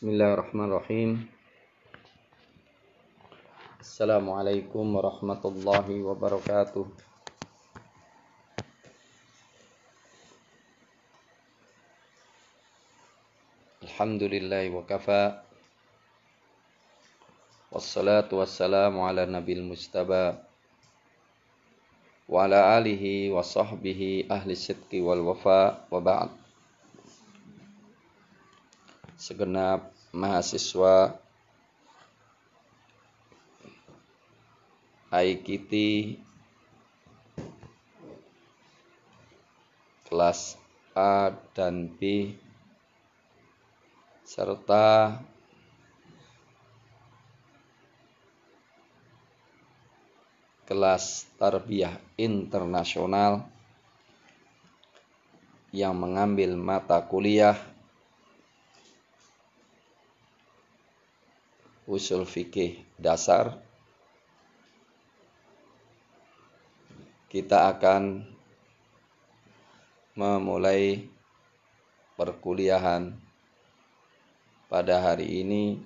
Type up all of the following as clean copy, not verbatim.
Bismillahirrahmanirrahim. Assalamualaikum warahmatullahi wabarakatuh. Alhamdulillahi wa kafa. Wassalatu wassalamu ala nabil mustaba wa ala alihi wa sahbihi ahli sidqi wal wafa wa ba'd. Segenap mahasiswa IKT kelas A dan B serta kelas tarbiyah internasional yang mengambil mata kuliah usul fikih dasar, kita akan memulai perkuliahan pada hari ini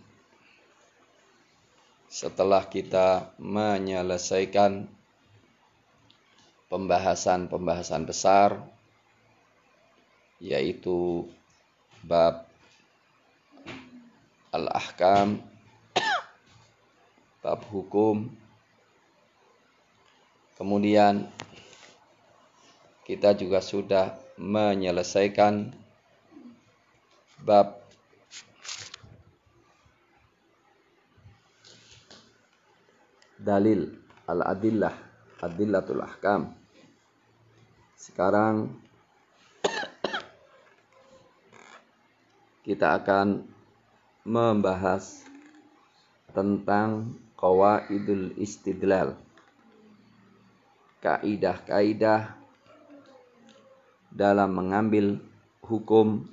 setelah kita menyelesaikan pembahasan besar, yaitu bab al-ahkam, bab hukum. Kemudian kita juga sudah menyelesaikan bab dalil al-adillah, adillatul ahkam. Sekarang kita akan membahas tentang qawaidul istidlal, kaidah-kaidah dalam mengambil hukum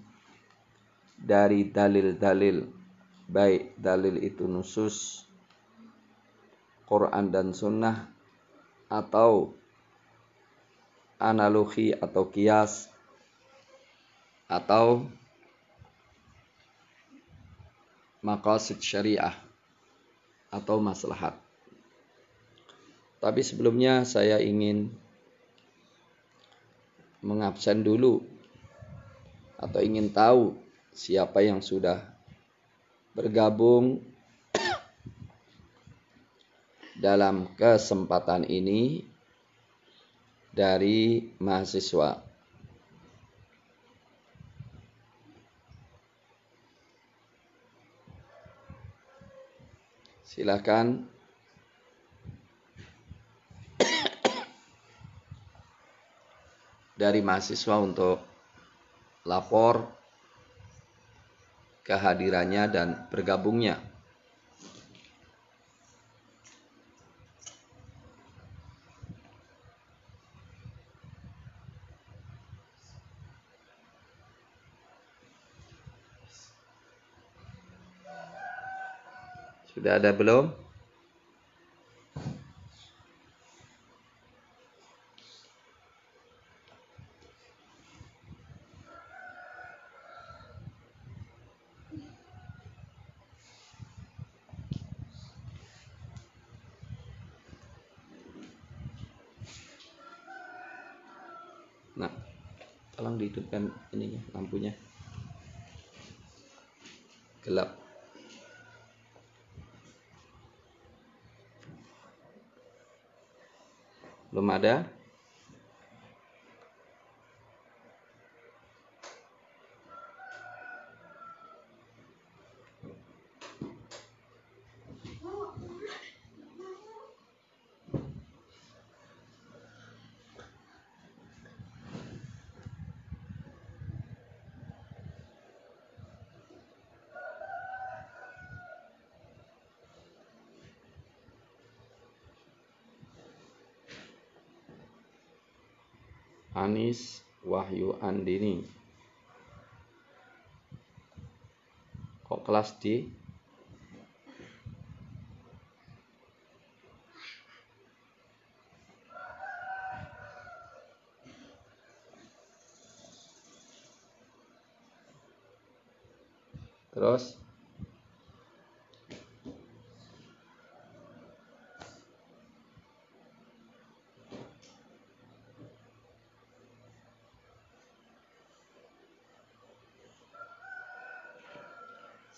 dari dalil-dalil, baik dalil itu nusus Quran dan Sunnah atau analogi atau qiyas atau maqasid syariah atau maslahat. Tapi sebelumnya saya ingin mengabsen dulu atau ingin tahu siapa yang sudah bergabung dalam kesempatan ini dari mahasiswa. Silakan dari mahasiswa untuk lapor kehadirannya dan bergabungnya. Sudah ada belum? Nah, tolong dihidupkan ininya, lampunya. Gelap. Belum ada? Anis Wahyu Andini. Kok kelas D? Terus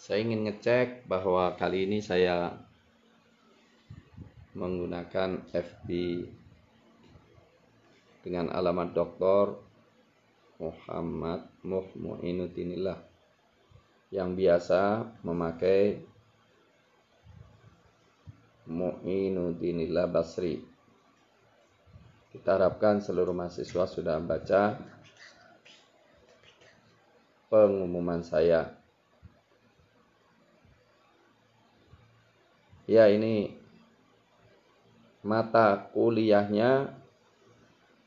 Saya ingin ngecek bahwa kali ini saya menggunakan FB dengan alamat Dr. Muhammad Muinuddinillah yang biasa memakai Muinuddinillah Basri. Kita harapkan seluruh mahasiswa sudah membaca pengumuman saya. Ya, ini mata kuliahnya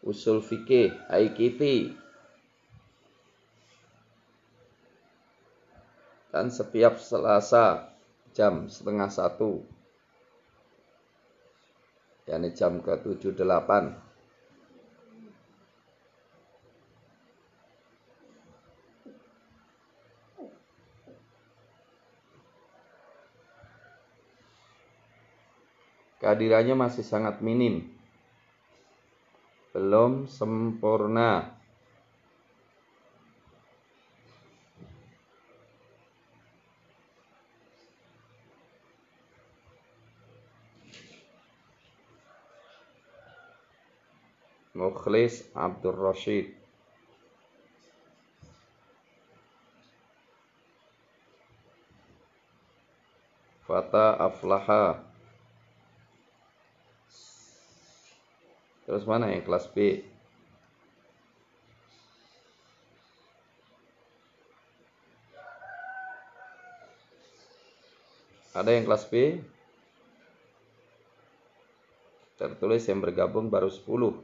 Usul Fikih IKT. Dan setiap Selasa jam 12:30, yakni jam ke-7-8. Kehadirannya masih sangat minim, belum sempurna. Mukhlis Abdul Rashid. Fata Aflaha. Terus mana yang kelas B? Ada yang kelas B? Tertulis yang bergabung baru 10.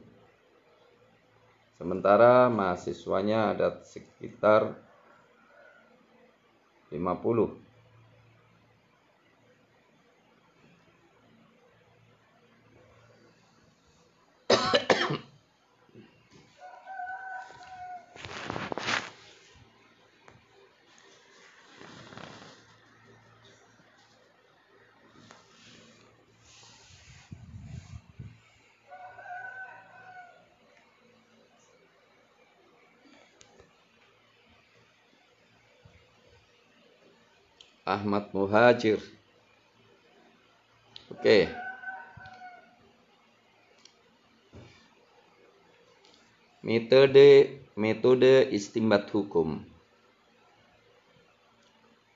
Sementara mahasiswanya ada sekitar 50. Ahmad Muhajir. Oke. Metode istinbat hukum.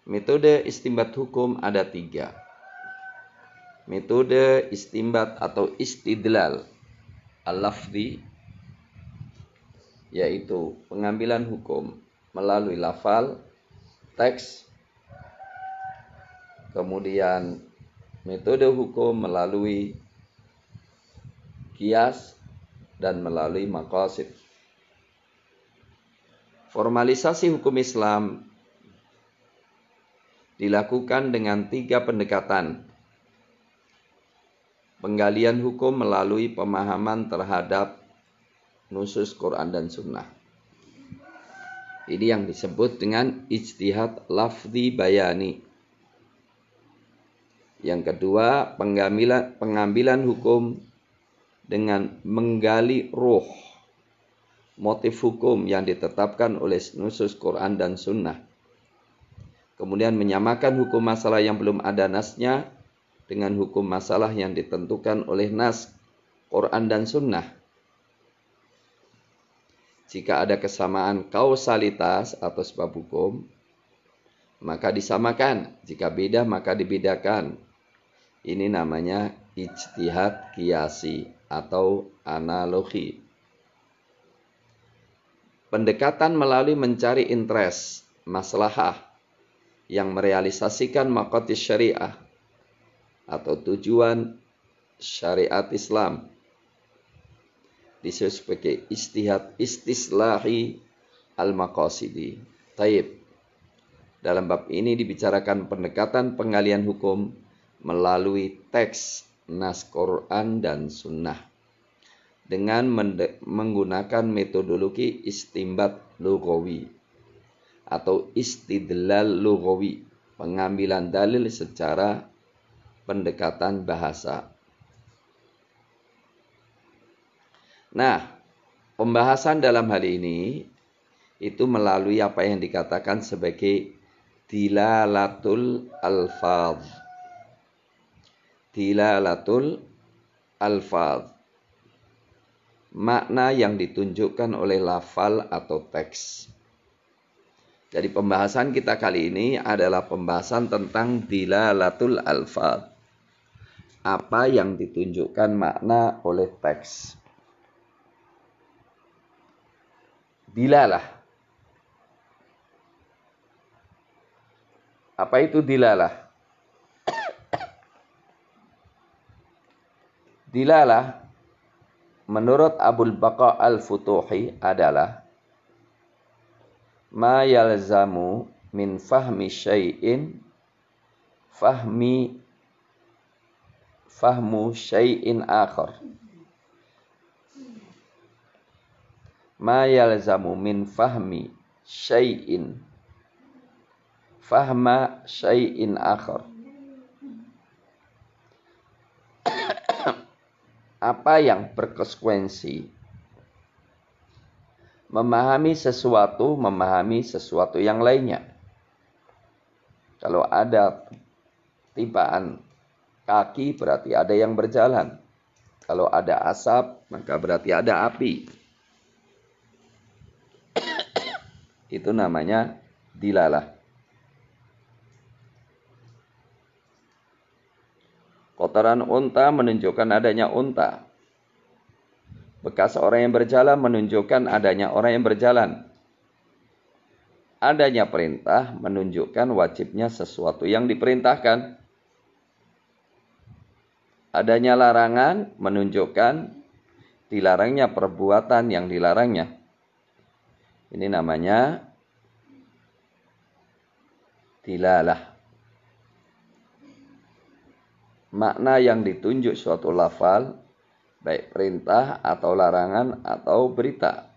Metode istinbat hukum ada 3. Metode istinbat atau istidlal al-lafzi, yaitu pengambilan hukum melalui lafal, teks. Kemudian metode hukum melalui qiyas dan melalui maqasid. Formalisasi hukum Islam dilakukan dengan 3 pendekatan. Penggalian hukum melalui pemahaman terhadap nusus Quran dan Sunnah. Ini yang disebut dengan ijtihad lafzi bayani. Yang kedua, pengambilan hukum dengan menggali ruh, motif hukum yang ditetapkan oleh nusus Quran dan Sunnah. Kemudian menyamakan hukum masalah yang belum ada nasnya dengan hukum masalah yang ditentukan oleh nas Quran dan Sunnah. Jika ada kesamaan kausalitas atau sebab hukum, maka disamakan. Jika beda, maka dibedakan. Ini namanya ijtihad qiyasi atau analogi. Pendekatan melalui mencari interest, maslahah yang merealisasikan maqasid syariah atau tujuan syariat Islam disebut sebagai ijtihad istislahi al-maqasidi. Taib. Dalam bab ini dibicarakan pendekatan penggalian hukum melalui teks nas Quran dan Sunnah dengan menggunakan metodologi istinbat lughawi atau istidlal lughawi, pengambilan dalil secara pendekatan bahasa. Nah, pembahasan dalam hal ini itu melalui apa yang dikatakan sebagai dilalatul alfaz. Dilalatul alfaz. Makna yang ditunjukkan oleh lafal atau teks. Jadi pembahasan kita kali ini adalah pembahasan tentang dilalatul alfaz. Apa yang ditunjukkan makna oleh teks. Dilalah. Apa itu dilalah? Dilalah menurut Abul Baqa al-Futuhi adalah ma yalzamu min fahmi syai'in fahmu syai'in akhar. Ma yalzamu min fahmi syai'in fahma syai'in akhar. Apa yang berkonsekuensi memahami sesuatu yang lainnya. Kalau ada tibaan kaki berarti ada yang berjalan. Kalau ada asap maka berarti ada api. Itu namanya dilalah. Kotoran unta menunjukkan adanya unta. Bekas orang yang berjalan menunjukkan adanya orang yang berjalan. Adanya perintah menunjukkan wajibnya sesuatu yang diperintahkan. Adanya larangan menunjukkan dilarangnya perbuatan yang dilarangnya. Ini namanya dilalah. Makna yang ditunjuk suatu lafal, baik perintah atau larangan atau berita.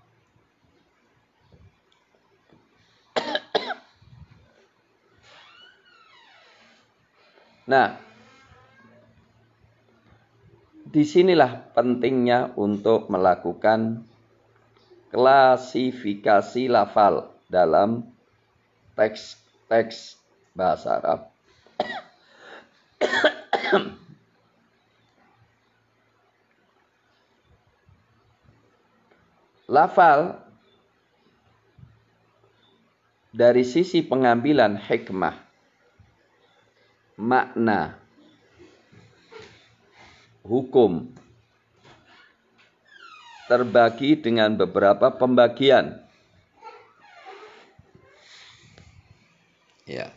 Nah, disinilah pentingnya untuk melakukan klasifikasi lafal dalam teks-teks bahasa Arab. Lafal dari sisi pengambilan hikmah, makna, hukum terbagi dengan beberapa pembagian. Ya.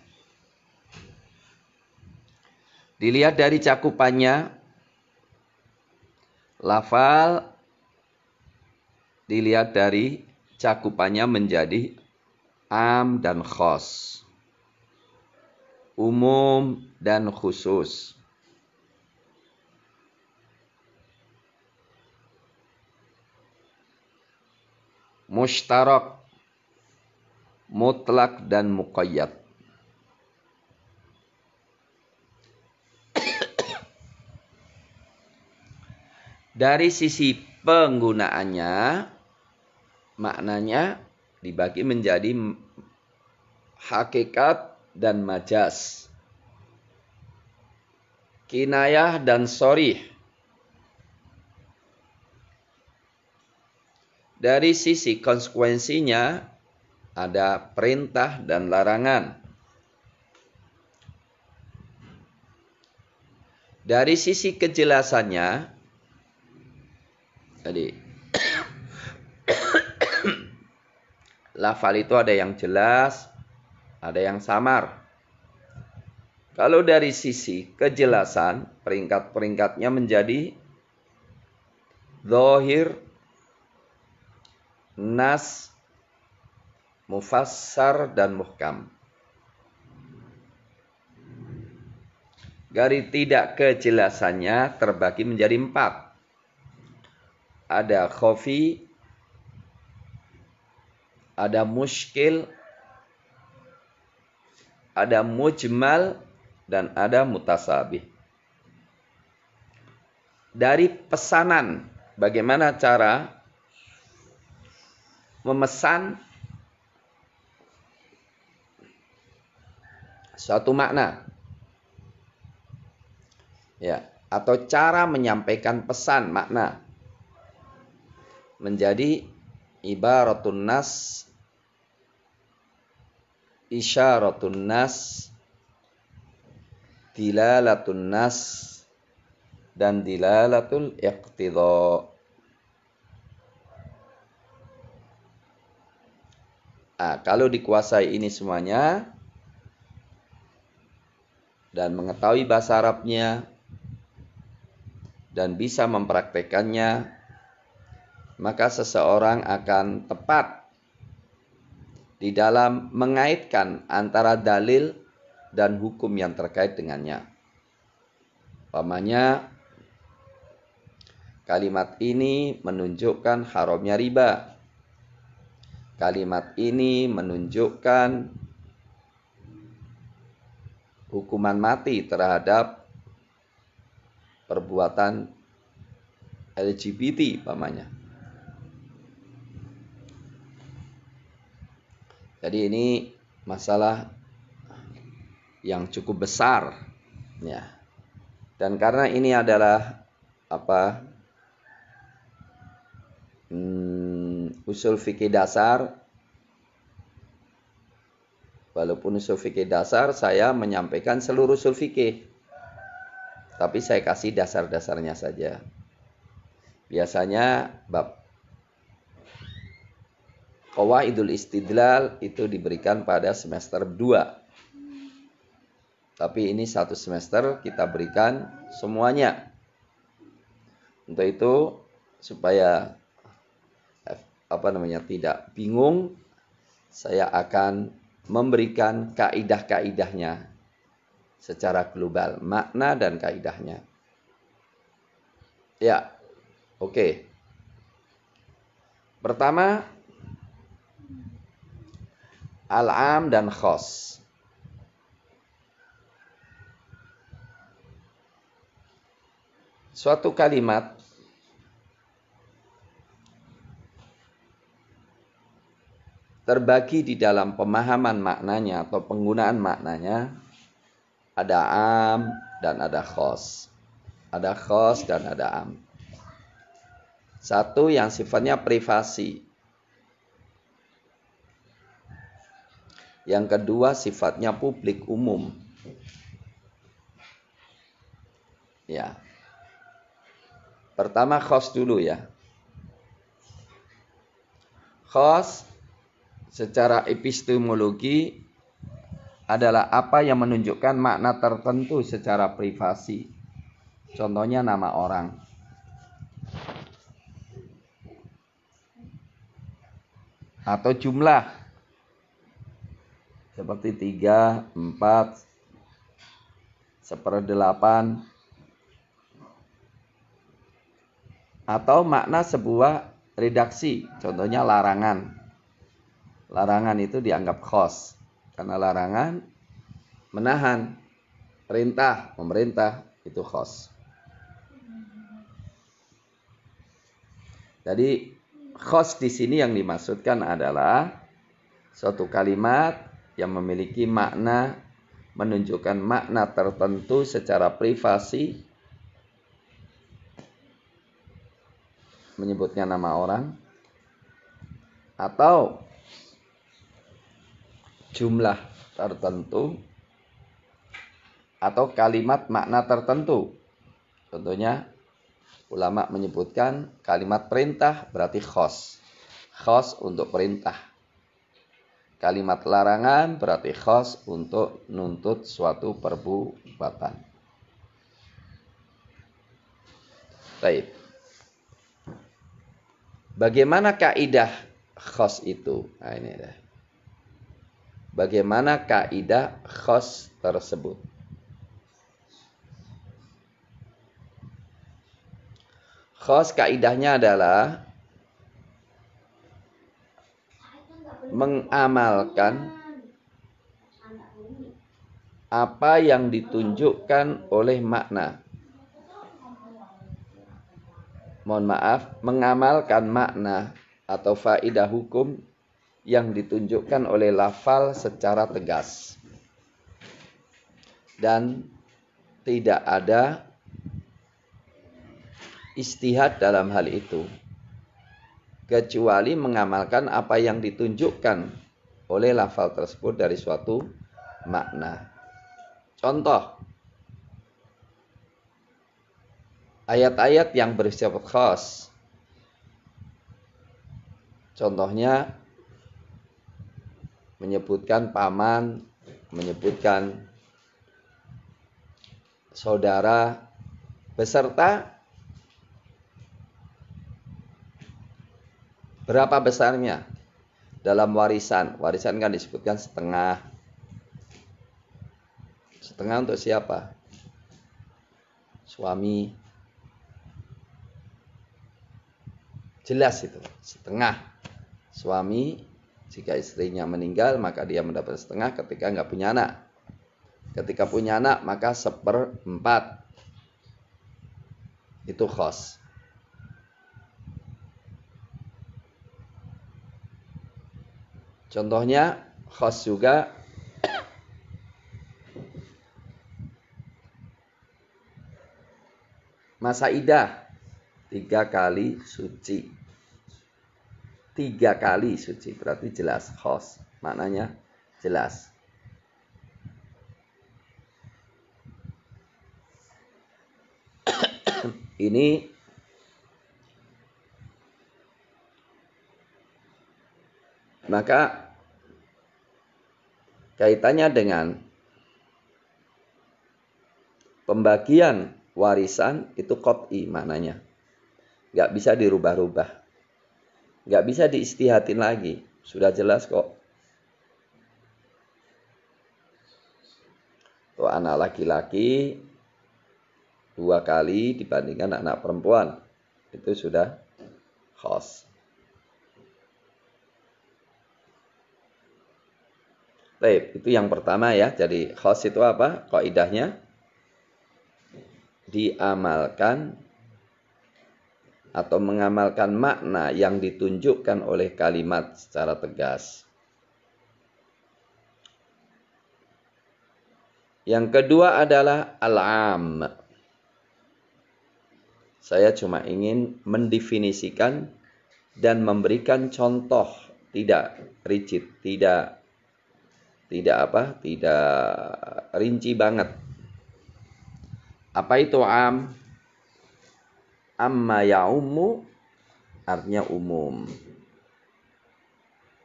Dilihat dari cakupannya, lafal dilihat dari cakupannya menjadi am dan khos, umum dan khusus. Mushtarak, mutlak dan muqayyad. Dari sisi penggunaannya, maknanya dibagi menjadi hakikat dan majaz, kinayah dan sharih. Dari sisi konsekuensinya, ada perintah dan larangan. Dari sisi kejelasannya, jadi lafal itu ada yang jelas, ada yang samar. Kalau dari sisi kejelasan, peringkat-peringkatnya menjadi zahir, nas, mufassar, dan muhkam. Dari tidak kejelasannya terbagi menjadi 4. Ada khafi, ada muskil, ada mujmal, dan ada mutasabih. Dari pesanan, bagaimana cara memesan suatu makna. Ya, atau cara menyampaikan pesan makna menjadi ibaratun nas, isyaratun nas, dilalatun nas, dan dilalatul iqtidha. Nah, kalau dikuasai ini semuanya dan mengetahui bahasa Arabnya dan bisa mempraktekannya, maka seseorang akan tepat di dalam mengaitkan antara dalil dan hukum yang terkait dengannya. Umpamanya, kalimat ini menunjukkan haramnya riba. Kalimat ini menunjukkan hukuman mati terhadap perbuatan LGBT umpamanya. Jadi ini masalah yang cukup besar, ya. Dan karena ini adalah usul fikih dasar, walaupun usul fikih dasar saya menyampaikan seluruh usul fikih, tapi saya kasih dasar-dasarnya saja. Biasanya bab Qawaidul Istidlal itu diberikan pada semester 2. Tapi ini satu semester kita berikan semuanya. Untuk itu supaya tidak bingung, saya akan memberikan kaidah-kaidahnya secara global, makna dan kaidahnya. Ya, oke. Pertama, al-am dan khos. Suatu kalimat terbagi di dalam pemahaman maknanya atau penggunaan maknanya, ada am dan ada khos. Ada khos dan ada am. Satu yang sifatnya privasi. Yang kedua sifatnya publik umum. Ya. Pertama khos dulu ya. Khos secara epistemologi adalah apa yang menunjukkan makna tertentu secara privasi. Contohnya nama orang. Atau jumlah. Seperti 3, 4, 1/8. Atau makna sebuah redaksi. Contohnya larangan. Larangan itu dianggap khos. Karena larangan menahan. Perintah, pemerintah itu khos. Jadi khos di sini yang dimaksudkan adalah suatu kalimat yang memiliki makna, menunjukkan makna tertentu secara privasi, menyebutnya nama orang, atau jumlah tertentu, atau kalimat makna tertentu. Contohnya ulama menyebutkan kalimat perintah berarti khos. Khos untuk perintah. Kalimat larangan berarti khos untuk nuntut suatu perbuatan. Baik. Bagaimana kaidah khos itu? Nah, ini dah. Bagaimana kaidah khos tersebut? Khos kaidahnya adalah mengamalkan apa yang ditunjukkan oleh makna. Mohon maaf, mengamalkan makna atau faidah hukum yang ditunjukkan oleh lafal secara tegas. dan tidak ada ijtihad dalam hal itu, kecuali mengamalkan apa yang ditunjukkan oleh lafal tersebut dari suatu makna. Contoh, ayat-ayat yang bersifat khas. Contohnya menyebutkan paman, menyebutkan saudara, beserta berapa besarnya dalam warisan. Warisan kan disebutkan setengah. Setengah untuk siapa? Suami. Jelas itu, setengah. Suami, jika istrinya meninggal, maka dia mendapat setengah ketika nggak punya anak. Ketika punya anak, maka 1/4. Itu khos. Contohnya, khos juga masa idah 3 kali suci. 3 kali suci berarti jelas khos. Maknanya jelas. Ini maka kaitannya dengan pembagian warisan itu qat'i maknanya. Nggak bisa dirubah-rubah. Nggak bisa diistihatin lagi. Sudah jelas kok. Tuh anak laki-laki 2 kali dibandingkan anak perempuan. Itu sudah khos. Baik, itu yang pertama ya. Jadi khos itu apa? Kaidahnya diamalkan atau mengamalkan makna yang ditunjukkan oleh kalimat secara tegas. Yang kedua adalah al-am. Saya cuma ingin mendefinisikan dan memberikan contoh, tidak rigid, tidak rinci banget. Apa itu am? Amma ya'ummu artinya umum.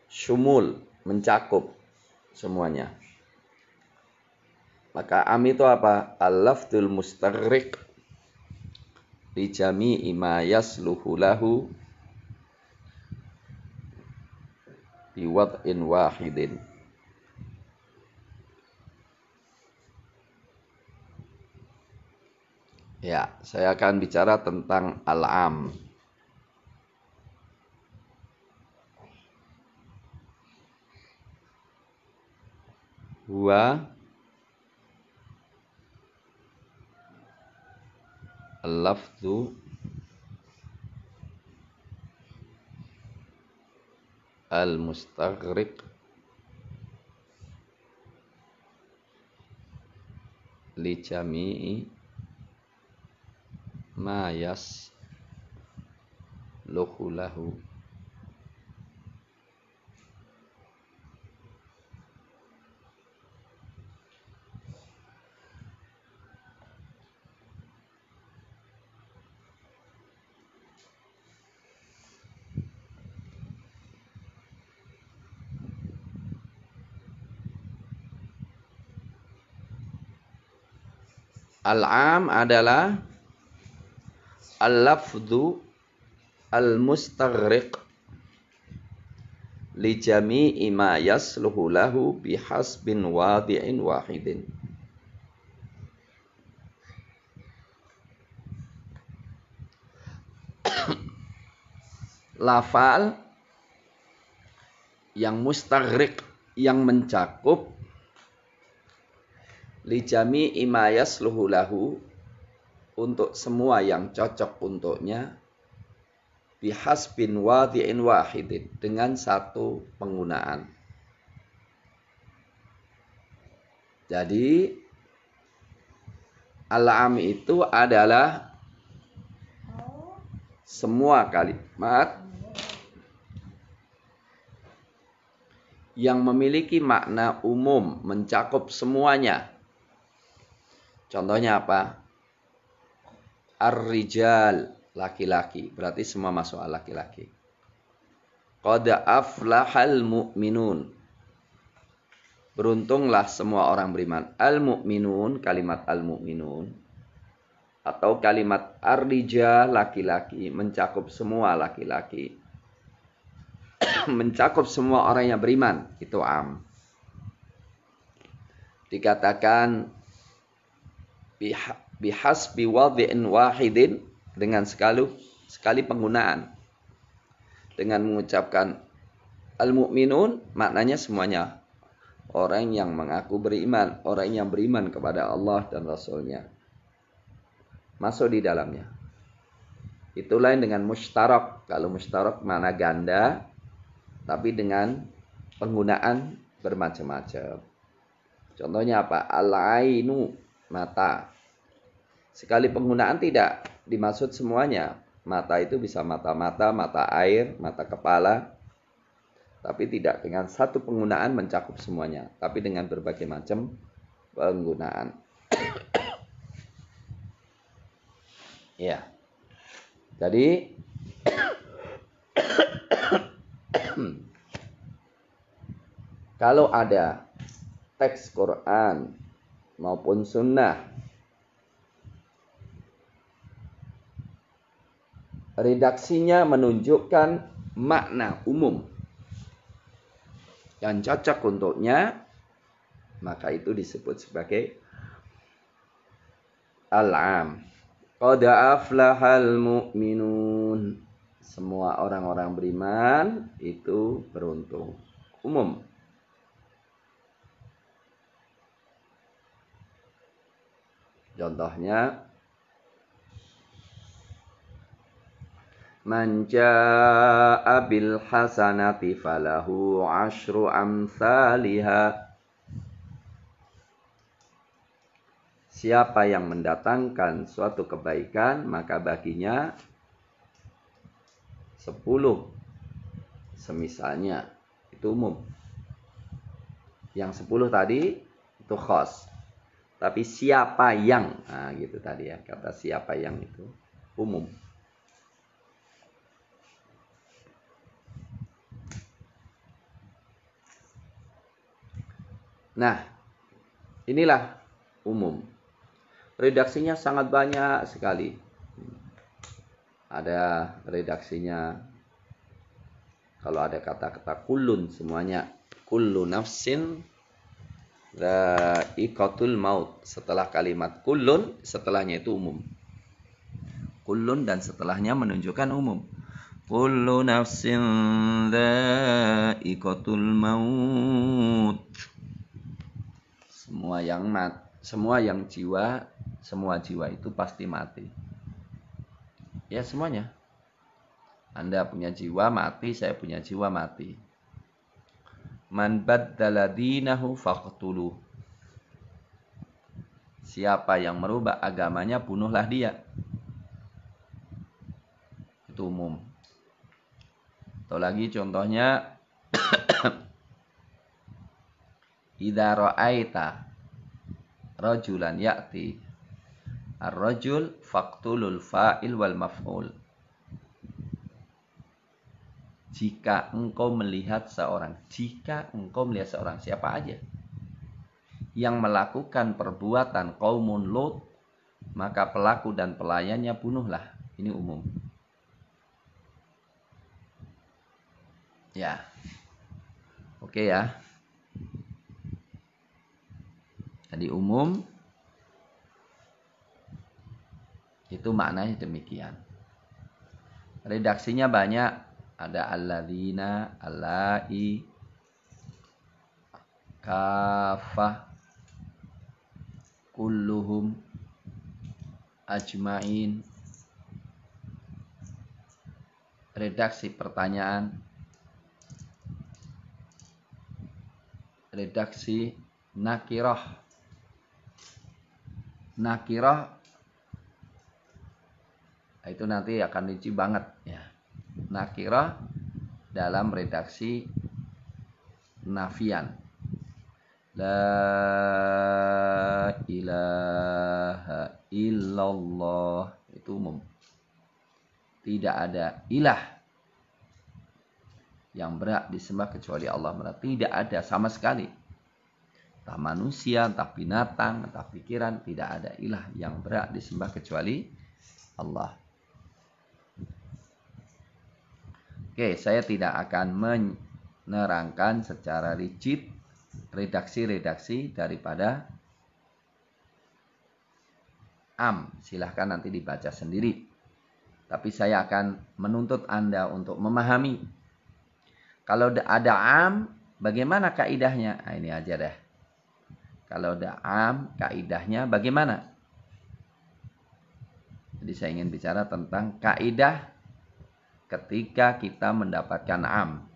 Syumul, mencakup semuanya. Maka am itu apa? Al-lafdul mustaghriq li jami'i ma yasluhu lahu bi wad'in wahidin. Ya, saya akan bicara tentang al-am. Huwa al-lafdhu al-mustaghriq li jami'i ma yasluhu lahu. Al-am adalah al-lafdhu al-mustaghriq li jami'i ma yasluhu lahu bihasbin wadi'in wahidin. Lafal yang mustaghriq, yang mencakup li jami'i ma yasluhu lahu, untuk semua yang cocok untuknya, bihasbin wadi'in wahidin, dengan satu penggunaan. Jadi Al-am itu adalah semua kalimat yang memiliki makna umum, mencakup semuanya. Contohnya apa? Ar-rijal, laki-laki, berarti semua masuk laki-laki. Qad aflahal mu'minun, beruntunglah semua orang beriman. Al-mu'minun, kalimat al-mu'minun atau kalimat ar-rijal, laki-laki, mencakup semua laki-laki. Mencakup semua orang yang beriman, itu am. Dikatakan bihasbi wadhi'in wahidin, dengan sekali penggunaan. Dengan mengucapkan al-mu'minun, maknanya semuanya. Orang yang mengaku beriman, orang yang beriman kepada Allah dan Rasul-Nya, masuk di dalamnya. Itu lain dengan mustarak. Kalau mustarak mana ganda, tapi dengan penggunaan bermacam-macam. Contohnya apa? Al-ainu, mata. Sekali penggunaan tidak dimaksud semuanya. Mata itu bisa mata-mata, mata air, mata kepala. Tapi tidak dengan satu penggunaan mencakup semuanya. Tapi dengan berbagai macam penggunaan. Ya. Jadi kalau ada teks Quran maupun sunnah, redaksinya menunjukkan makna umum yang cocok untuknya, maka itu disebut sebagai al-am. Qad aflahal mu'minun, semua orang-orang beriman itu beruntung. Umum. Contohnya, man jaa'a bil hasanati falahu 'asyru amsalihha. Siapa yang mendatangkan suatu kebaikan, maka baginya 10 semisalnya. Itu umum. Yang 10 tadi itu khas. Tapi siapa yang, nah gitu tadi ya, kata siapa yang itu umum. Nah, inilah umum. Redaksinya sangat banyak sekali. Ada redaksinya, kalau ada kata-kata kullun, semuanya. Kullu nafsin dha'iqatul maut. Setelah kalimat kullun, setelahnya itu umum. Kullun dan setelahnya menunjukkan umum. Kullu nafsin dha'iqatul maut. Semua jiwa itu pasti mati. Ya semuanya. Anda punya jiwa mati, saya punya jiwa mati. Man baddala dinahu faqtuluh. Siapa yang merubah agamanya, bunuhlah dia. Itu umum. Atau lagi contohnya, idza ra'aita rajulan ya'ti ar-rajul faqtulul fa'il wal maf'ul. Jika engkau melihat seorang, siapa aja yang melakukan perbuatan qaumun Lut, maka pelaku dan pelayannya bunuhlah. Ini umum. Ya. Oke ya. Jadi umum itu maknanya demikian. Redaksinya banyak. Ada alladzina, allai, kafah, kulluhum, ajmain. Redaksi pertanyaan, redaksi nakirah, nakirah itu nanti akan rinci banget ya. Nakirah dalam redaksi nafian. La ilaha illallah itu umum. Tidak ada ilah yang berhak disembah kecuali Allah. Tidak ada sama sekali. Entah manusia, entah binatang, entah pikiran, tidak ada ilah yang berhak disembah kecuali Allah. Oke, saya tidak akan menerangkan secara rigid redaksi-redaksi daripada am. Silahkan nanti dibaca sendiri. Tapi saya akan menuntut Anda untuk memahami. Kalau ada am, bagaimana kaidahnya? Nah, ini aja deh. Kalau ada am, kaidahnya bagaimana? Jadi saya ingin bicara tentang kaidah ketika kita mendapatkan am.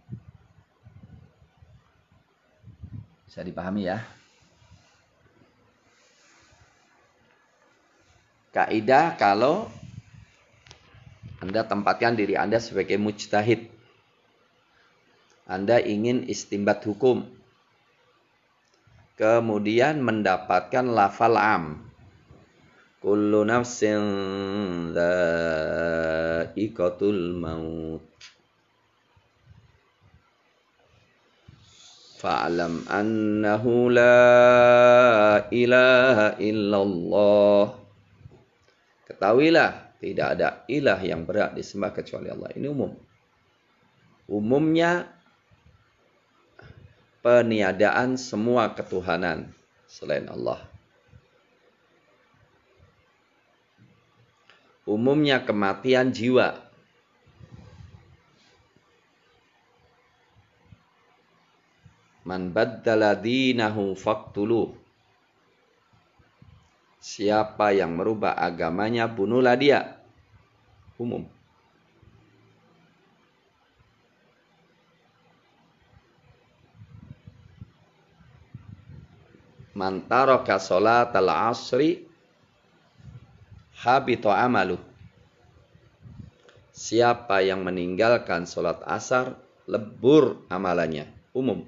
Bisa dipahami ya? Kaidah kalau Anda tempatkan diri Anda sebagai mujtahid. Anda ingin istinbat hukum. Kemudian mendapatkan lafal am. Kullu nafsin dha'iqatul maut. Fa'lam annahu la ilaha illallah. Ketahuilah, tidak ada ilah yang berhak disembah kecuali Allah. Ini umum. Umumnya peniadaan semua ketuhanan selain Allah. Umumnya kematian jiwa. Man baddala dinahu faqtuluh. Siapa yang merubah agamanya, bunuhlah dia. Umum. Man taraka sholatal asri habita amaluh. Siapa yang meninggalkan sholat asar, lebur amalannya. Umum.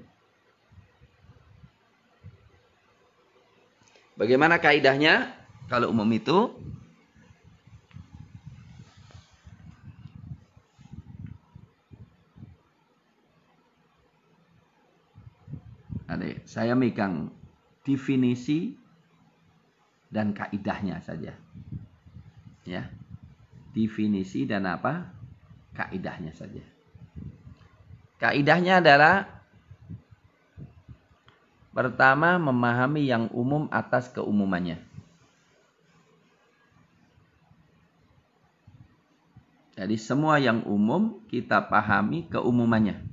Bagaimana kaidahnya? Kalau umum itu, saya megang definisi dan kaidahnya saja. Ya. Definisi dan apa? Kaidahnya saja. Kaidahnya adalah pertama, memahami yang umum atas keumumannya. Jadi semua yang umum kita pahami keumumannya.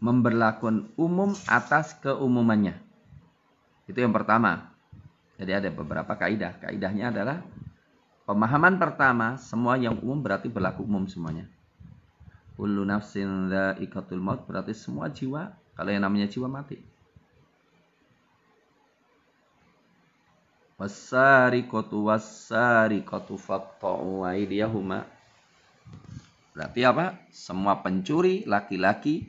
Memberlakukan umum atas keumumannya. Itu yang pertama. Jadi ada beberapa kaidah. Kaidahnya adalah pemahaman pertama, semua yang umum berarti berlaku umum semuanya. Kullu nafsin dha'iqatul maut berarti semua jiwa. Kalau yang namanya jiwa mati. Wassariqatu faqta'u aydiyahuma. Berarti apa? Semua pencuri laki-laki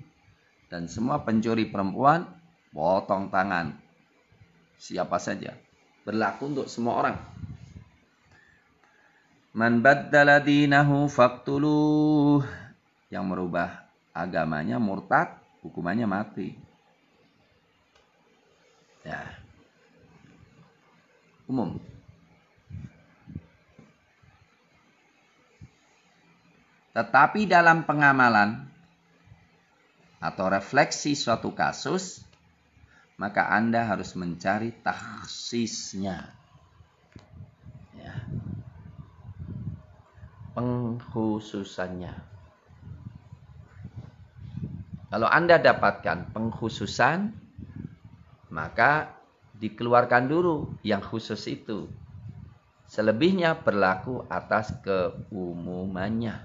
dan semua pencuri perempuan potong tangan. Siapa saja. Berlaku untuk semua orang. Man baddala dinahu faqtuluh. Yang merubah agamanya murtad, hukumannya mati. Ya. Umum. Tetapi dalam pengamalan atau refleksi suatu kasus, maka Anda harus mencari takhsisnya. Ya. Pengkhususannya. Kalau Anda dapatkan pengkhususan, maka dikeluarkan dulu yang khusus itu. Selebihnya berlaku atas keumumannya.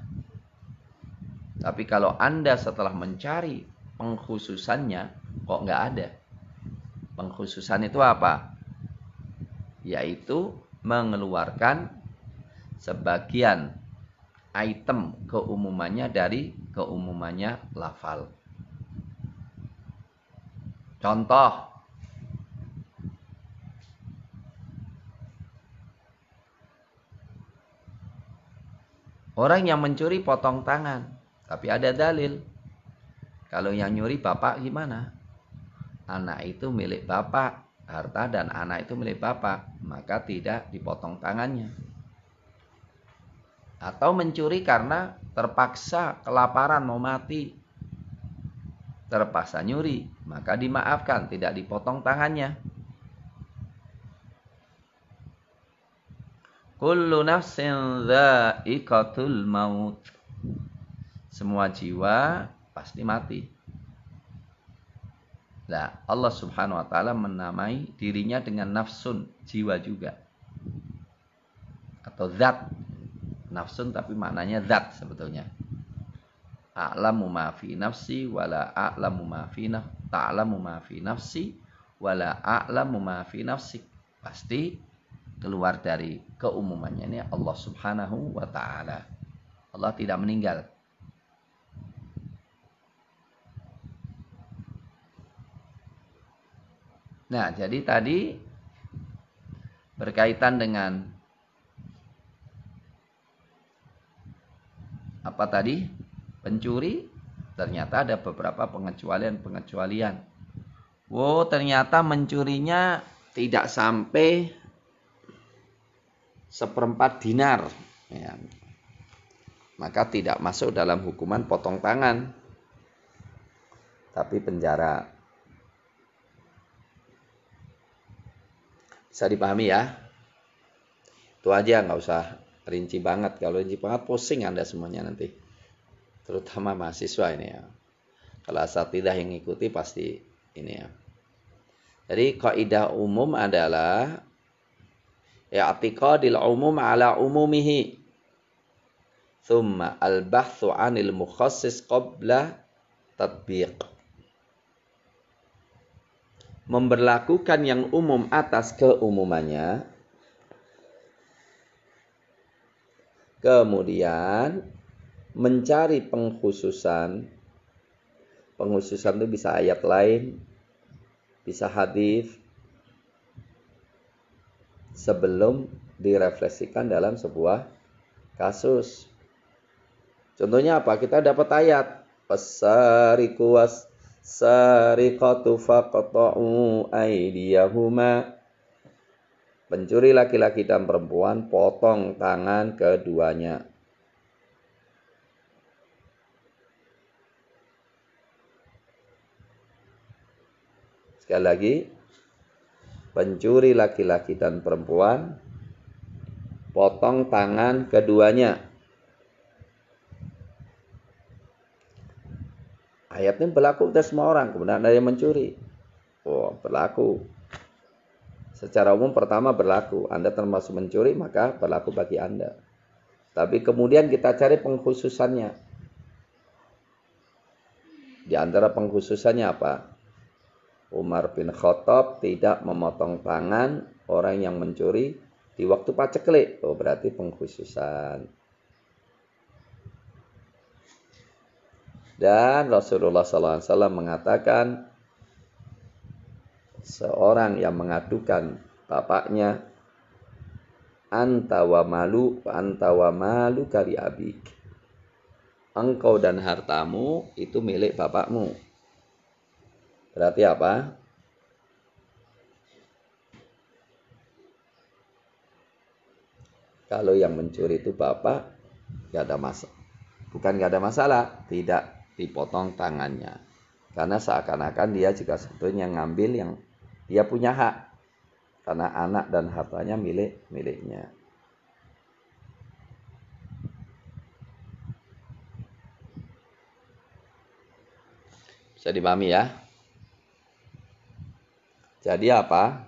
Tapi kalau Anda setelah mencari pengkhususannya, kok nggak ada. Pengkhususan itu apa? yaitu mengeluarkan sebagian item keumumannya dari keumumannya lafal. Contoh, orang yang mencuri potong tangan, tapi ada dalil. Kalau yang nyuri bapak gimana? Anak itu milik bapak, harta dan anak itu milik bapak, maka tidak dipotong tangannya. Atau mencuri karena terpaksa kelaparan mau mati, terpaksa nyuri, maka dimaafkan, tidak dipotong tangannya. Kullu nafsin dha'iqatul maut. Semua jiwa pasti mati. Nah, Allah Subhanahu wa taala menamai dirinya dengan nafsun, jiwa juga. Atau zat. Nafsun tapi maknanya zat sebetulnya. A'lamu ma fi nafsi wala a'lamu ma fi ta'lamu ma fi nafsi wala a'lamu ma fi nafsik. Pasti keluar dari keumumannya ini Allah Subhanahu wa taala. Allah tidak meninggal. Nah, jadi tadi berkaitan dengan apa tadi? Pencuri, ternyata ada beberapa pengecualian. Oh, ternyata mencurinya tidak sampai 1/4 dinar. Ya. Maka tidak masuk dalam hukuman potong tangan, tapi penjara. Bisa dipahami ya? Itu aja, nggak usah rinci banget. Kalau rinci banget pusing Anda semuanya nanti. Terutama mahasiswa ini ya. Kalau asatidzah yang ngikuti pasti ini ya. Jadi kaidah umum adalah i'tiqadil umum ala umumihi. Thumma al-bahthu 'anil mukhassis qabla tatbiq. Memberlakukan yang umum atas keumumannya, kemudian mencari pengkhususan. Pengkhususan itu bisa ayat lain, bisa hadis, sebelum direfleksikan dalam sebuah kasus. Contohnya apa? Kita dapat ayat as-sariqu was-sariqatu faqta'u aydiyahuma. Pencuri laki-laki dan perempuan potong tangan keduanya. Sekali lagi, pencuri laki-laki dan perempuan potong tangan keduanya. Ayat ini berlaku untuk semua orang, kemudian ada yang mencuri. Oh, berlaku. Secara umum pertama berlaku. Anda termasuk mencuri, maka berlaku bagi Anda. Tapi kemudian kita cari pengkhususannya. Di antara pengkhususannya apa? Umar bin Khattab tidak memotong tangan orang yang mencuri di waktu paceklik. Oh, berarti pengkhususan. Dan Rasulullah SAW mengatakan, seorang yang mengadukan bapaknya, anta wa malu kali abik. Engkau dan hartamu itu milik bapakmu. Berarti apa? Kalau yang mencuri itu bapak, gak ada masalah. Bukan gak ada masalah, tidak dipotong tangannya. Karena seakan-akan dia juga sebetulnya ngambil yang dia punya hak. Karena anak dan hartanya miliknya. Bisa dipahami ya? Jadi apa?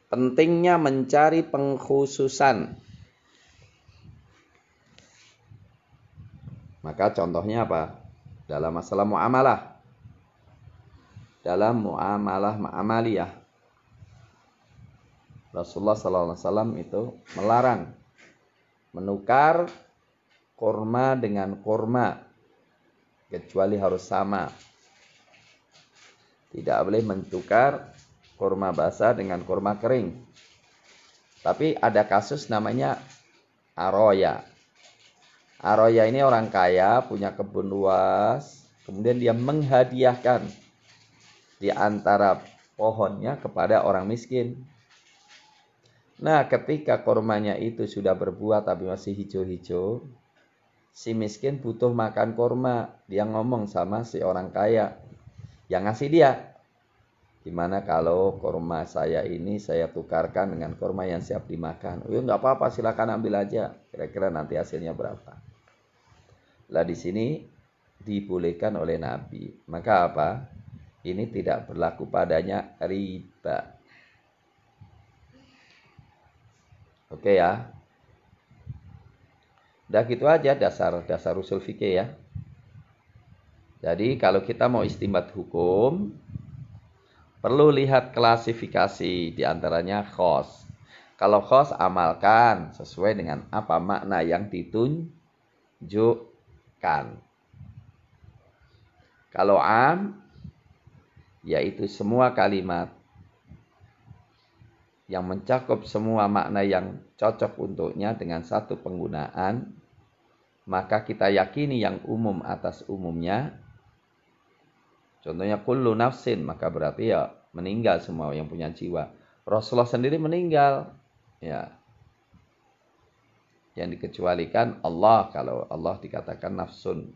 Pentingnya mencari pengkhususan. Maka contohnya apa? Dalam masalah muamalah. Dalam muamalah ma'amaliyah. Rasulullah SAW itu melarang menukar kurma dengan kurma, kecuali harus sama. Tidak boleh menukar kurma basah dengan kurma kering. Tapi ada kasus namanya Aroya. Aroya ini orang kaya, punya kebun luas, kemudian dia menghadiahkan di antara pohonnya kepada orang miskin. Nah, ketika kurmanya itu sudah berbuah tapi masih hijau-hijau, si miskin butuh makan kurma. Dia ngomong sama si orang kaya yang ngasih dia, gimana kalau kurma saya ini saya tukarkan dengan kurma yang siap dimakan? Oh, nggak apa-apa, silakan ambil aja. Kira-kira nanti hasilnya berapa? Lah di sini dibolehkan oleh Nabi. Maka apa? Ini tidak berlaku padanya riba. Oke ya. Udah gitu aja dasar usul fikih ya. Jadi kalau kita mau istinbat hukum, perlu lihat klasifikasi, diantaranya khos. Kalau khos, amalkan sesuai dengan apa makna yang ditunjukkan. Kalau am, yaitu semua kalimat yang mencakup semua makna yang cocok untuknya dengan satu penggunaan, maka kita yakini yang umum atas umumnya. Contohnya kullu nafsin, maka berarti ya meninggal semua yang punya jiwa. Rasulullah sendiri meninggal. Ya. Yang dikecualikan Allah, kalau Allah dikatakan nafsun.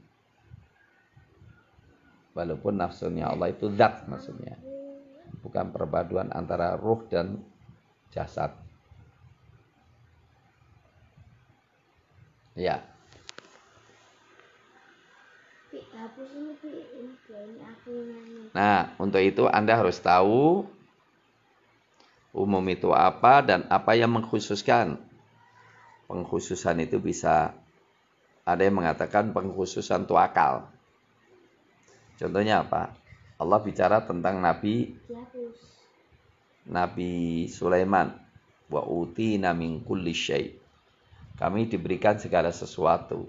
Walaupun nafsunnya Allah itu zat maksudnya. Bukan perpaduan antara ruh dan jasad. Ya. Nah, untuk itu Anda harus tahu umum itu apa dan apa yang mengkhususkan. Pengkhususan itu bisa, ada yang mengatakan pengkhususan itu akal. Contohnya apa? Allah bicara tentang Nabi Sulaiman. Wa utina min kulli syai'. Kami diberikan segala sesuatu.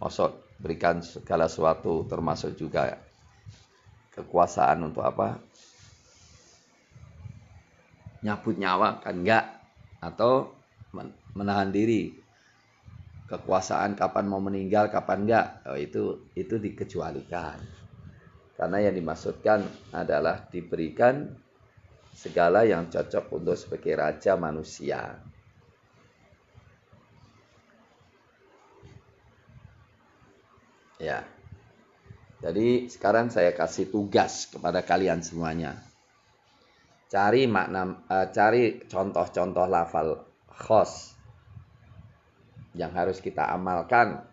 Maksud berikan segala sesuatu termasuk juga kekuasaan untuk apa? Nyabut nyawa kan enggak, atau menahan diri. Kekuasaan kapan mau meninggal, kapan enggak, itu dikecualikan. Karena yang dimaksudkan adalah diberikan segala yang cocok untuk sebagai raja manusia. Ya. Jadi sekarang saya kasih tugas kepada kalian semuanya. Cari contoh-contoh lafal khos yang harus kita amalkan.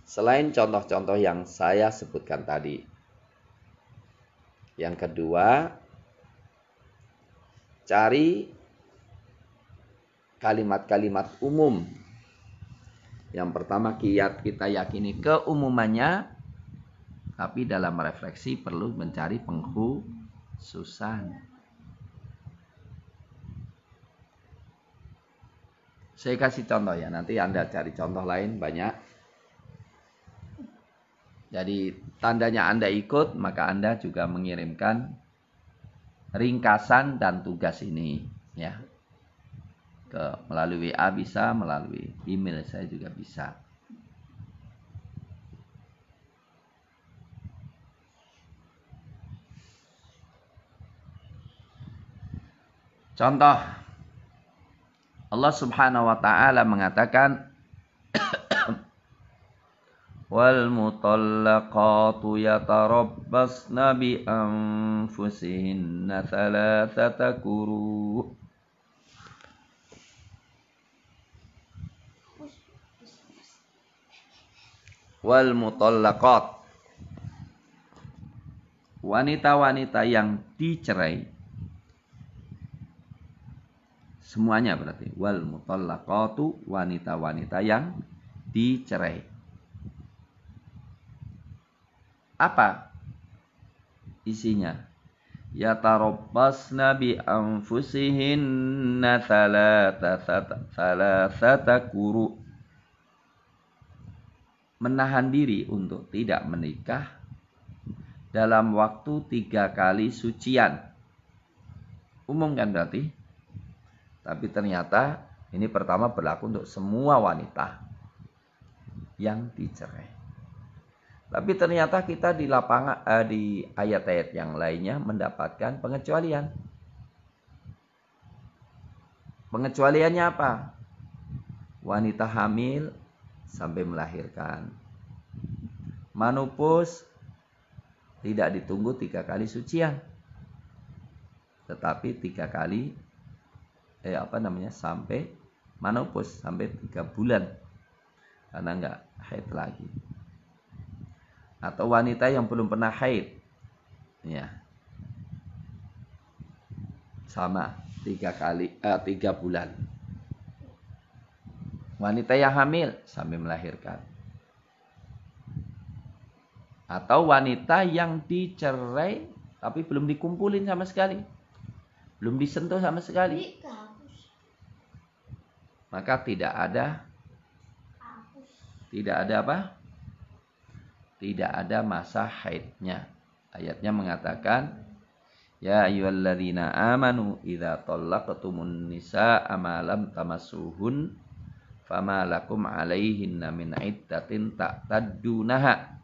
Selain contoh-contoh yang saya sebutkan tadi. Yang kedua, cari kalimat-kalimat umum. Yang pertama kita yakini keumumannya, tapi dalam refleksi perlu mencari pengkhususan. Saya kasih contoh ya, nanti Anda cari contoh lain banyak. Jadi tandanya Anda ikut, maka Anda juga mengirimkan ringkasan dan tugas ini ya. Melalui WA bisa, melalui email saya juga bisa. Contoh, Allah Subhanahu wa ta'ala mengatakan wal mutallaqatu yatarabbasna bi anfusihinna thalathata quru. Wal mutallaqat, wanita-wanita yang dicerai, semuanya berarti wal mutallaqatu, wanita-wanita yang dicerai. Apa isinya? yatarabbasna bi anfusihinna thalathata quru, menahan diri untuk tidak menikah dalam waktu 3 kali sucian. Umum kan berarti? Tapi ternyata ini pertama berlaku untuk semua wanita yang dicerai. Tapi ternyata kita di lapangan di ayat-ayat yang lainnya mendapatkan pengecualian. Pengecualiannya apa? Wanita hamil sampai melahirkan. Manupus tidak ditunggu 3 kali sucian, tetapi 3 kali sampai manupus, sampai 3 bulan karena enggak haid lagi. Atau wanita yang belum pernah haid, ya, sama 3 bulan. Wanita yang hamil sampai melahirkan. Atau wanita yang dicerai tapi belum dikumpulin sama sekali, belum disentuh sama sekali, maka tidak ada apa? Tidak ada masa haidnya. Ayatnya mengatakan, ya ayyuhalladzina amanu idza tallaqtumun nisaa ma lam tamassuhun fama lakum 'alaihinna min iddatin ta'taddunaha.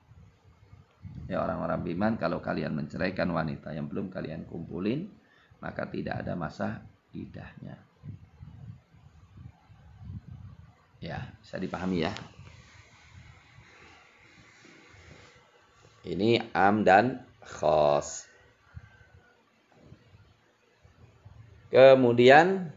Ya orang-orang beriman, kalau kalian menceraikan wanita yang belum kalian kumpulin, maka tidak ada masa iddahnya. Ya, bisa dipahami ya. Ini am dan khos. Kemudian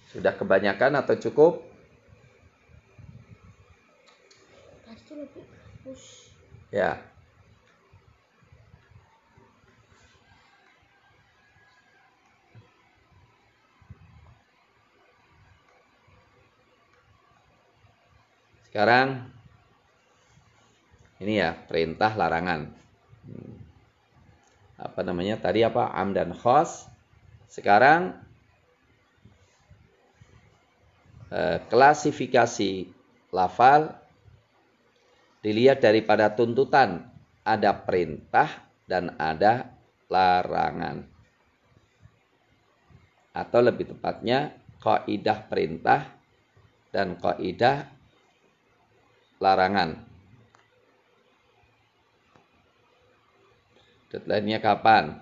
sudah kebanyakan atau cukup? Ya. Sekarang ini ya perintah larangan. Tadi apa? Am dan khos. Sekarang klasifikasi lafal dilihat daripada tuntutan, ada perintah dan ada larangan. Atau lebih tepatnya kaidah perintah dan kaidah larangan. Deadline-nya kapan?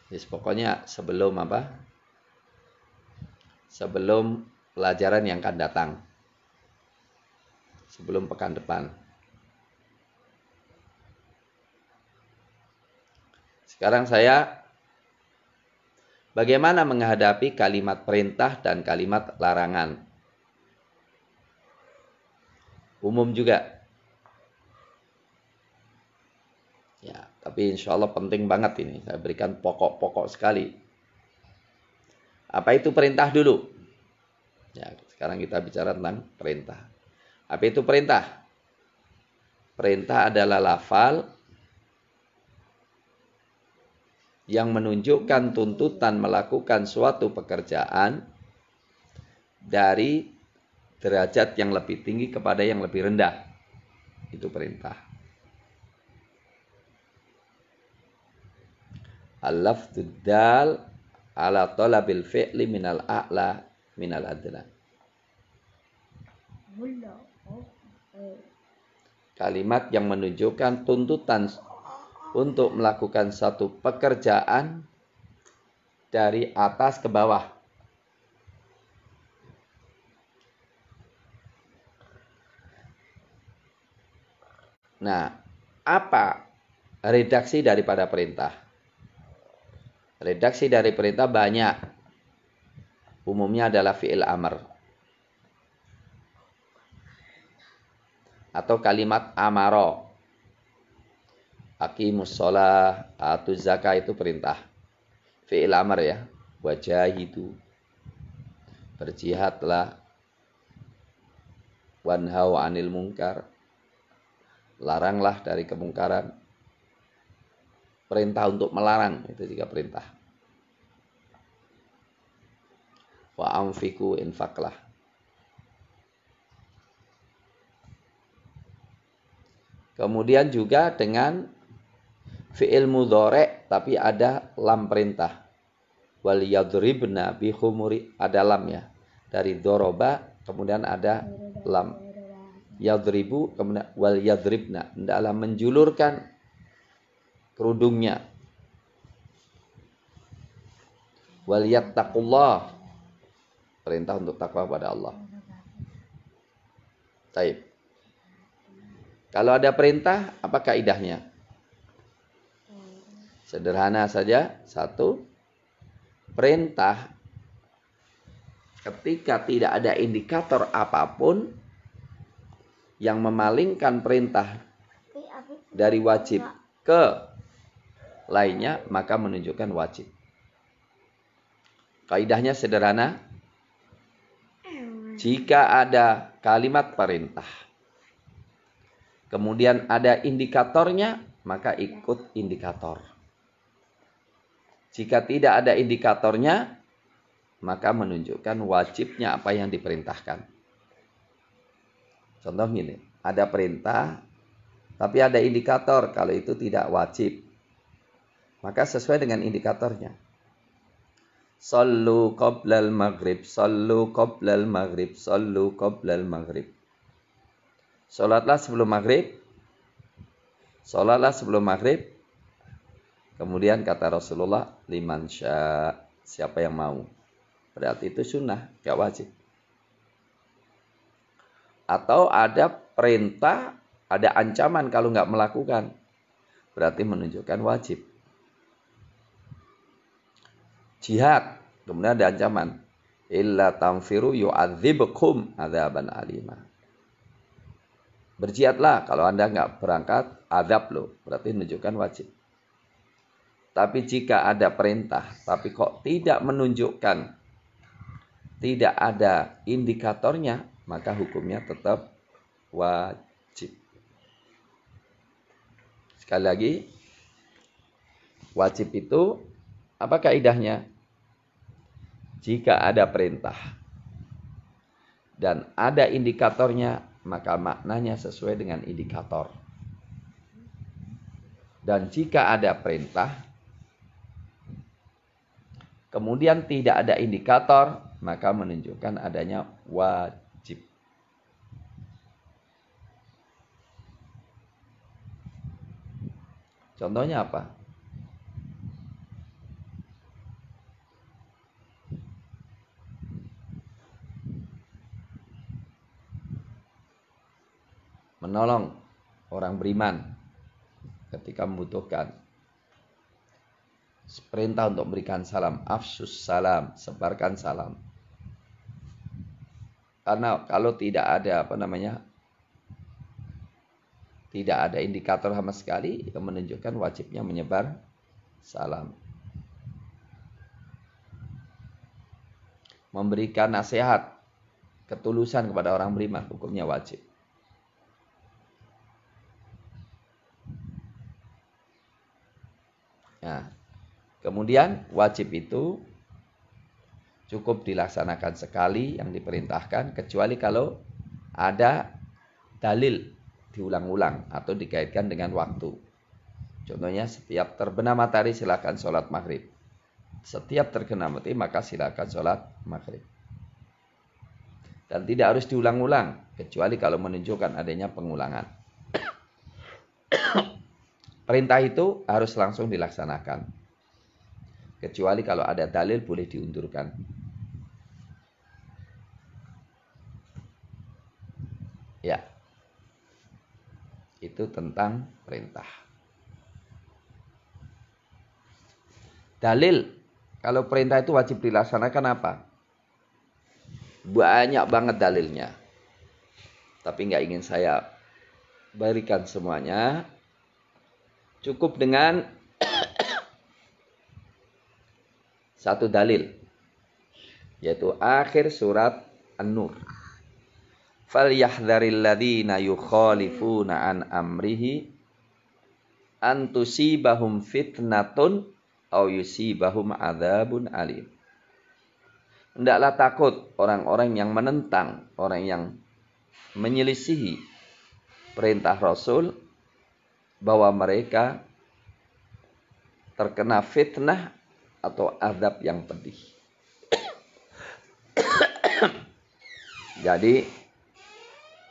Pokoknya sebelum apa? Sebelum pelajaran yang akan datang. Sebelum pekan depan. Sekarang bagaimana menghadapi kalimat perintah dan kalimat larangan? Umum juga. Ya, tapi insya Allah penting banget ini. Saya berikan pokok-pokok sekali. Apa itu perintah dulu? Ya, sekarang kita bicara tentang perintah. Apa itu perintah? Perintah adalah lafal yang menunjukkan tuntutan melakukan suatu pekerjaan dari derajat yang lebih tinggi kepada yang lebih rendah. Itu perintah. Al-lafdhu dal ala talabil fi'li minal a'la minal adna. Kalimat yang menunjukkan tuntutan untuk melakukan satu pekerjaan dari atas ke bawah. Nah, apa redaksi daripada perintah? Redaksi dari perintah banyak. Umumnya adalah fi'il amr. Atau kalimat amaro. Aqimus sholah, atuz zakah itu perintah. Fi'il amr ya. Wajahidu. berjihadlah, wanhau 'anil munkar, laranglah dari kemungkaran, perintah untuk melarang, itu juga perintah. Wa anfiqu, infaklah. Kemudian juga dengan fi'il mudhari' tapi ada lam perintah. Wal yadribna bi khumuri, ada lam ya. Dari doroba kemudian ada lam. Yadribu kemudian wal yadribna, hendaklah menjulurkan kerudungnya. Wal yattaqullah, perintah untuk takwa pada Allah. Baik. Kalau ada perintah, apa kaidahnya? Sederhana saja. Satu, perintah ketika tidak ada indikator apapun yang memalingkan perintah dari wajib ke lainnya, maka menunjukkan wajib. Kaidahnya sederhana. Jika ada kalimat perintah, kemudian ada indikatornya, maka ikut indikator. Jika tidak ada indikatornya, maka menunjukkan wajibnya apa yang diperintahkan. Contoh gini, ada perintah, tapi ada indikator kalau itu tidak wajib. Maka sesuai dengan indikatornya. Sallu qoblal maghrib, sallu qoblal maghrib, sallu qoblal maghrib. Salatlah sebelum maghrib. Salatlah sebelum maghrib. Kemudian kata Rasulullah, liman sya, siapa yang mau. Berarti itu sunnah, gak wajib. Atau ada perintah, ada ancaman kalau gak melakukan. Berarti menunjukkan wajib. Jihad, kemudian ada ancaman. Illa tamfiru yu'adzibkum adzaban alima. Berjihadlah, kalau Anda nggak berangkat, azab loh. Berarti menunjukkan wajib. Tapi jika ada perintah, tapi kok tidak menunjukkan, tidak ada indikatornya, maka hukumnya tetap wajib. Sekali lagi, wajib itu apa kaidahnya? Jika ada perintah dan ada indikatornya, maka maknanya sesuai dengan indikator. Dan jika ada perintah, kemudian tidak ada indikator, maka menunjukkan adanya wajib. Contohnya apa? Menolong orang beriman ketika membutuhkan. Perintah untuk memberikan salam, afsus salam, sebarkan salam. Karena kalau tidak ada tidak ada indikator sama sekali, itu menunjukkan wajibnya menyebar salam. Memberikan nasihat, ketulusan kepada orang beriman, hukumnya wajib. Nah, kemudian wajib itu cukup dilaksanakan sekali yang diperintahkan, kecuali kalau ada dalil diulang-ulang atau dikaitkan dengan waktu. Contohnya, setiap terbenam matahari silakan sholat maghrib. Setiap terkena matahari maka silakan sholat maghrib. Dan tidak harus diulang-ulang, kecuali kalau menunjukkan adanya pengulangan. Perintah itu harus langsung dilaksanakan. Kecuali kalau ada dalil boleh diundurkan. Ya. Itu tentang perintah. Dalil. Kalau perintah itu wajib dilaksanakan apa? Banyak banget dalilnya. Tapi nggak ingin saya berikan semuanya. Cukup dengan satu dalil. yaitu akhir surat An-Nur. Falyahdharil ladzina yukhalifuna an amrihi an tusibahum fitnatun aw yusibahum adzabun alim. Hendaklah takut orang-orang yang menentang, orang yang menyelisihi perintah Rasul, bahwa mereka terkena fitnah atau azab yang pedih. Jadi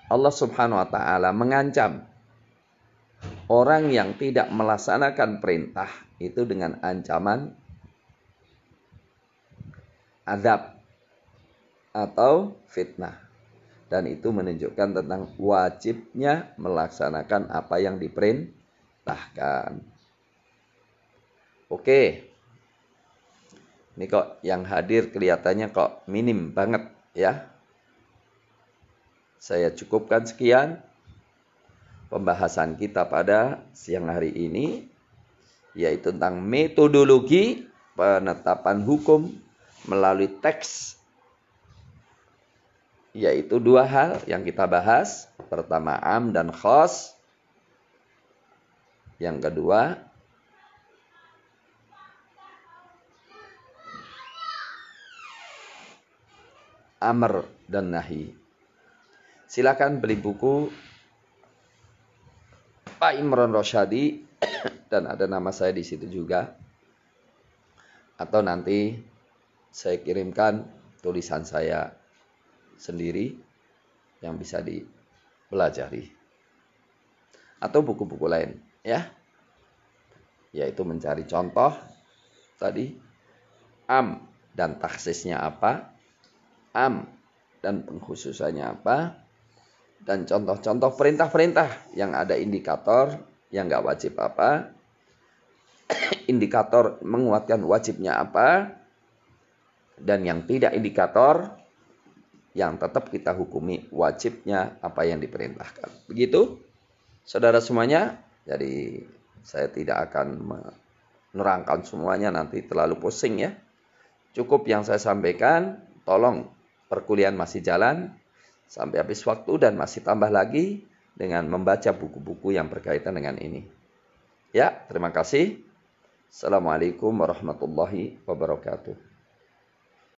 Allah Subhanahu wa taala mengancam orang yang tidak melaksanakan perintah itu dengan ancaman azab atau fitnah. Dan itu menunjukkan tentang wajibnya melaksanakan apa yang diperintahkan. Oke. Ini kok yang hadir kelihatannya kok minim banget ya. Saya cukupkan sekian pembahasan kita pada siang hari ini, yaitu tentang metodologi penetapan hukum melalui teks, yaitu dua hal yang kita bahas. Pertama, am dan khas. Yang kedua, amr dan nahi. Silakan beli buku Pak Imron Rosyadi dan ada nama saya di situ juga. Atau nanti saya kirimkan tulisan saya sendiri yang bisa dipelajari. Atau buku-buku lain ya. Yaitu mencari contoh tadi am dan taksisnya apa, am dan pengkhususannya apa, dan contoh-contoh perintah-perintah yang ada indikator yang nggak wajib apa, indikator menguatkan wajibnya apa, dan yang tidak indikator yang tetap kita hukumi wajibnya apa yang diperintahkan. Begitu saudara semuanya. Jadi saya tidak akan menerangkan semuanya, nanti terlalu pusing ya. Cukup yang saya sampaikan. Tolong, perkuliahan masih jalan sampai habis waktu dan masih tambah lagi dengan membaca buku-buku yang berkaitan dengan ini. Ya, terima kasih. Assalamualaikum warahmatullahi wabarakatuh.